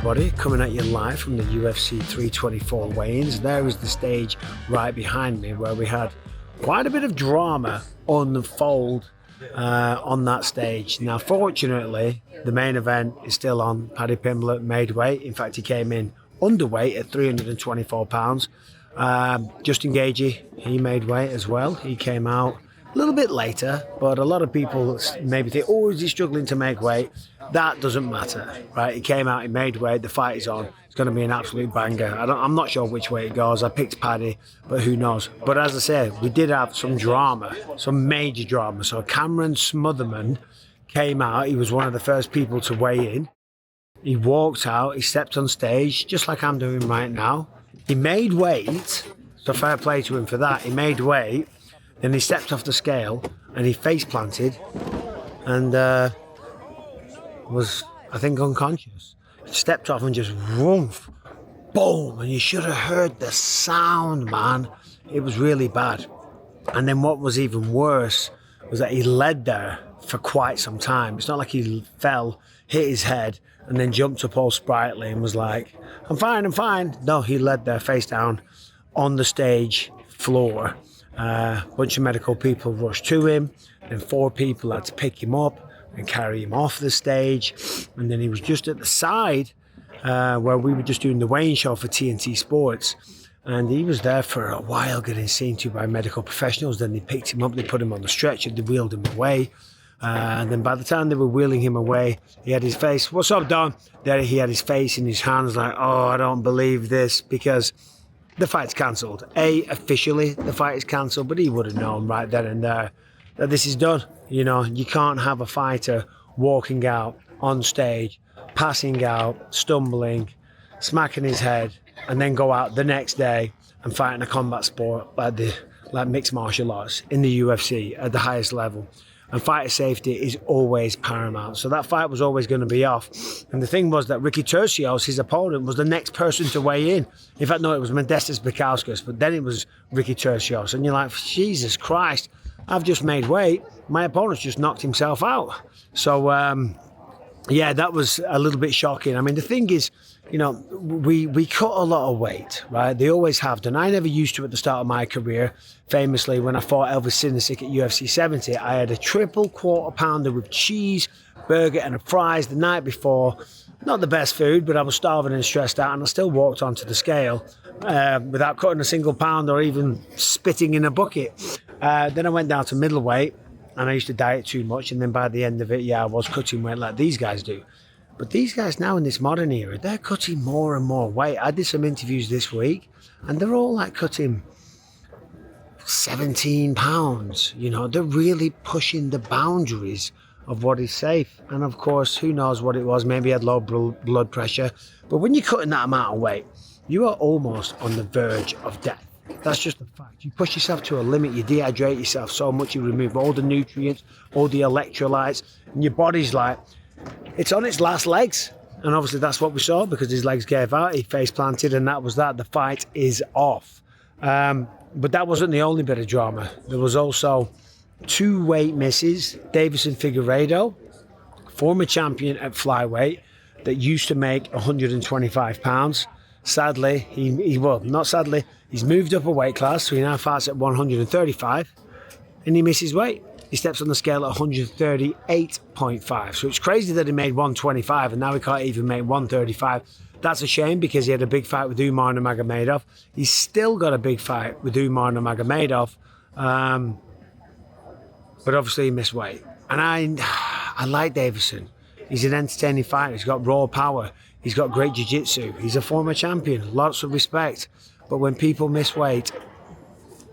everybody, coming at you live from the UFC 324 weigh-ins. There is the stage right behind me where we had quite a bit of drama unfold on that stage. Now, fortunately, the main event is still on. Paddy Pimblett made weight. In fact, he came in underweight at 324 pounds. Justin Gaethje, he made weight as well. He came out a little bit later, but a lot of people maybe think, oh, is he struggling to make weight? That doesn't matter, right? He came out, he made weight, the fight is on. It's going to be an absolute banger. I'm not sure which way it goes. I picked Paddy, but who knows? But as I said, we did have some drama, some major drama. So Cameron Smotherman came out. He was one of the first people to weigh in. He walked out, he stepped on stage, just like I'm doing right now. He made weight, so fair play to him for that. He made weight, then he stepped off the scale and he face planted and was, I think, unconscious. He stepped off and just whoomph, boom, and you should have heard the sound, man. It was really bad. And then what was even worse was that he led there for quite some time. It's not like he fell, hit his head, and then jumped up all sprightly and was like, I'm fine, I'm fine. No, he led there face down on the stage floor. A bunch of medical people rushed to him, and 4 people had to pick him up and carry him off the stage. And then he was just at the side where we were just doing the weighing show for TNT Sports. And he was there for a while getting seen to by medical professionals. Then they picked him up, they put him on the stretcher, they wheeled him away. And then by the time they were wheeling him away, he had his face, what's up, Don? There he had his face in his hands like, oh, I don't believe this, because the fight's cancelled. Officially, the fight is cancelled, but he would have known right then and there that this is done. You know, you can't have a fighter walking out on stage, passing out, stumbling, smacking his head, and then go out the next day and fight in a combat sport like mixed martial arts in the UFC at the highest level. And fighter safety is always paramount. So that fight was always going to be off. And the thing was that Ricky Turcios, his opponent, was the next person to weigh in. In fact, no, it was Modestas Bukauskas, but then it was Ricky Turcios. And you're like, Jesus Christ, I've just made weight. My opponent's just knocked himself out. So, yeah, that was a little bit shocking. I mean, the thing is, you know, we cut a lot of weight, right? They always have done. I never used to at the start of my career. Famously, when I fought Elvis Sinisic at UFC 70, I had a triple quarter pounder with cheese, burger and a fries the night before. Not the best food, but I was starving and stressed out, and I still walked onto the scale without cutting a single pound or even spitting in a bucket. Then I went down to middleweight, and I used to diet too much, and then by the end of it, yeah, I was cutting weight like these guys do. But these guys now in this modern era, they're cutting more and more weight. I did some interviews this week, and they're all like cutting 17 pounds. You know, they're really pushing the boundaries of what is safe. And of course, who knows what it was? Maybe he had low blood pressure. But when you're cutting that amount of weight, you are almost on the verge of death. That's just a fact. You push yourself to a limit, you dehydrate yourself so much, you remove all the nutrients, all the electrolytes, and your body's like, it's on its last legs. And obviously that's what we saw, because his legs gave out, he face planted, and that was that. The fight is off. But that wasn't the only bit of drama. There was also 2 weight misses. Davison Figueiredo, former champion at flyweight, that used to make 125 pounds. Sadly, he's moved up a weight class, so he now fights at 135, and he misses weight. He steps on the scale at 138.5. So it's crazy that he made 125 and now he can't even make 135. That's a shame, because he had a big fight with Umar Nurmagomedov. He's still got a big fight with Umar Nurmagomedov, but obviously he missed weight. And I like Davison. He's an entertaining fighter. He's got raw power. He's got great jiu-jitsu. He's a former champion. Lots of respect. But when people miss weight,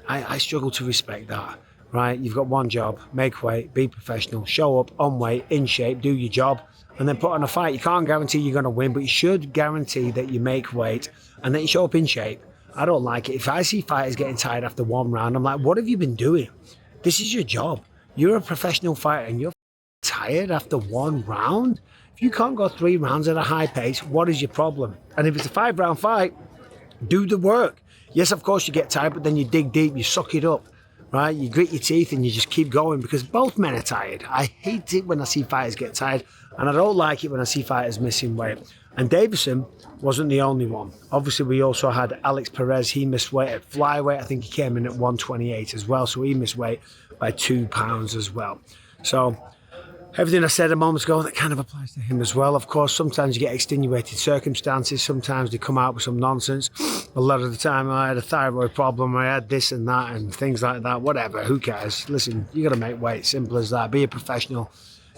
I struggle to respect that. Right, you've got one job: make weight, be professional, show up on weight, in shape, do your job, and then put on a fight. You can't guarantee you're going to win, but you should guarantee that you make weight and that you show up in shape. I don't like it. If I see fighters getting tired after 1 round, I'm like, what have you been doing? This is your job. You're a professional fighter and you're tired after 1 round? If you can't go 3 rounds at a high pace, what is your problem? And if it's a 5-round fight, do the work. Yes, of course you get tired, but then you dig deep, you suck it up. Right, you grit your teeth and you just keep going, because both men are tired. I hate it when I see fighters get tired, and I don't like it when I see fighters missing weight. And Davison wasn't the only one. Obviously, we also had Alex Perez. He missed weight at flyweight. I think he came in at 128 as well. So he missed weight by 2 pounds as well. So everything I said a moment ago, that kind of applies to him as well. Of course, sometimes you get extenuated circumstances. Sometimes they come out with some nonsense. A lot of the time, I had a thyroid problem. I had this and that and things like that. Whatever, who cares? Listen, you got to make weight. Simple as that. Be a professional.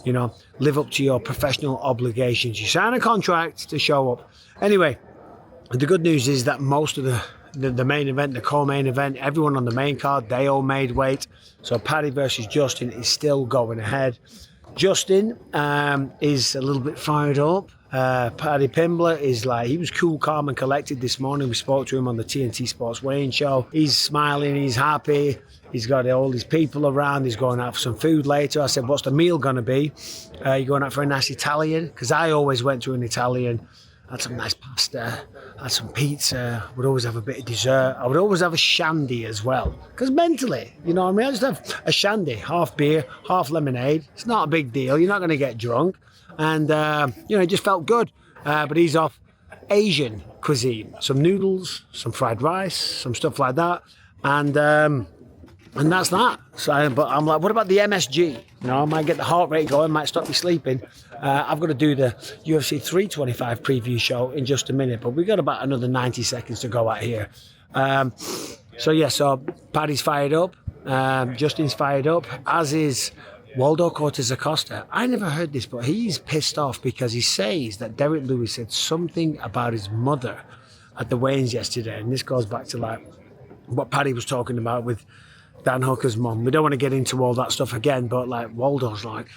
You know, live up to your professional obligations. You sign a contract to show up. Anyway, the good news is that most of the main event, the co-main event, everyone on the main card, they all made weight. So Paddy versus Justin is still going ahead. Justin is a little bit fired up. Paddy Pimblett is like, he was cool, calm and collected this morning. We spoke to him on the TNT Sports Weighing Show. He's smiling, he's happy. He's got all these people around. He's going out for some food later. I said, what's the meal going to be? You going out for a nice Italian? Because I always went to an Italian. Had some nice pasta, had some pizza, would always have a bit of dessert. I would always have a shandy as well. Because mentally, you know what I mean? I just have a shandy, half beer, half lemonade. It's not a big deal. You're not going to get drunk. And, you know, it just felt good. But he's off Asian cuisine. Some noodles, some fried rice, some stuff like that. And that's that. So, but I'm like, what about the MSG? You know, I might get the heart rate going, might stop me sleeping. I've got to do the UFC 325 preview show in just a minute, but we've got about another 90 seconds to go out here. So Paddy's fired up. Justin's fired up, as is Waldo Cortez Acosta. I never heard this, but he's pissed off because he says that Derek Lewis said something about his mother at the weigh-ins yesterday. And this goes back to like what Paddy was talking about with Dan Hooker's mum. We don't want to get into all that stuff again, but like Waldo's like,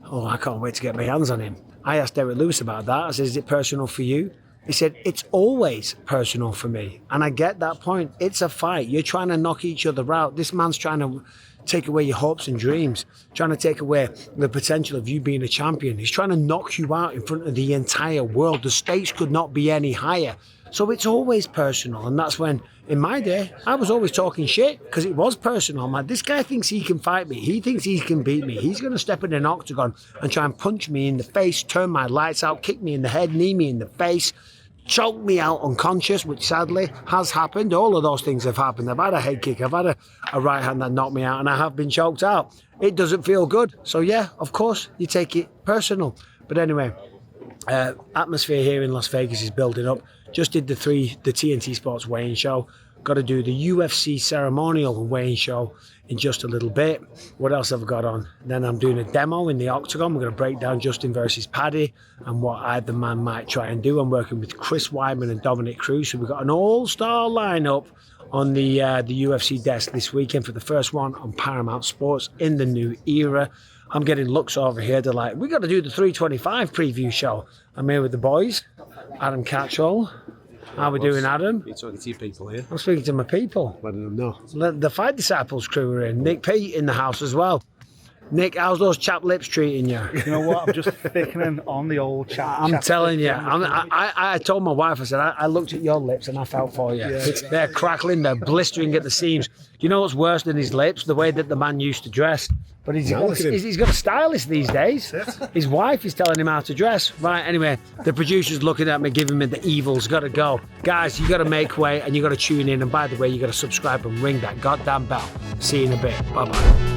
oh, I can't wait to get my hands on him. I asked Derek Lewis about that. I said, is it personal for you? He said, it's always personal for me. And I get that point. It's a fight. You're trying to knock each other out. This man's trying to take away your hopes and dreams, trying to take away the potential of you being a champion. He's trying to knock you out in front of the entire world. The stakes could not be any higher. So it's always personal. And that's when, in my day, I was always talking shit because it was personal. I'm like, this guy thinks he can fight me. He thinks he can beat me. He's going to step in an octagon and try and punch me in the face, turn my lights out, kick me in the head, knee me in the face, choke me out unconscious, which sadly has happened. All of those things have happened. I've had a head kick. I've had a right hand that knocked me out, and I have been choked out. It doesn't feel good. So yeah, of course, you take it personal. But anyway, atmosphere here in Las Vegas is building up. Just did the TNT Sports Weighing Show. Got to do the UFC ceremonial weighing show in just a little bit. What else have I got on? Then I'm doing a demo in the Octagon. We're going to break down Justin versus Paddy and what either man might try and do. I'm working with Chris Weidman and Dominic Cruz. So we've got an all-star lineup on the UFC desk this weekend for the first one on Paramount Sports in the new era. I'm getting looks over here. They're like, we got to do the 325 preview show. I'm here with the boys. Adam Catchall. How are we doing, Adam? You're talking to your people here. I'm speaking to my people. Letting them know. The Fight Disciples crew are in. Nick Pete in the house as well. Nick, how's those chap lips treating you? You know what? I'm just thickening on the old chap. I'm telling you. I told my wife, I said, I looked at your lips and I felt for you. Yeah. They're crackling, they're blistering at the seams. You know what's worse than his lips? The way that the man used to dress. But he's got a stylist these days. His wife is telling him how to dress. Right, anyway, the producer's looking at me, giving me the evils. Got to go. Guys, you got to make way and you got to tune in. And by the way, you got to subscribe and ring that goddamn bell. See you in a bit. Bye-bye.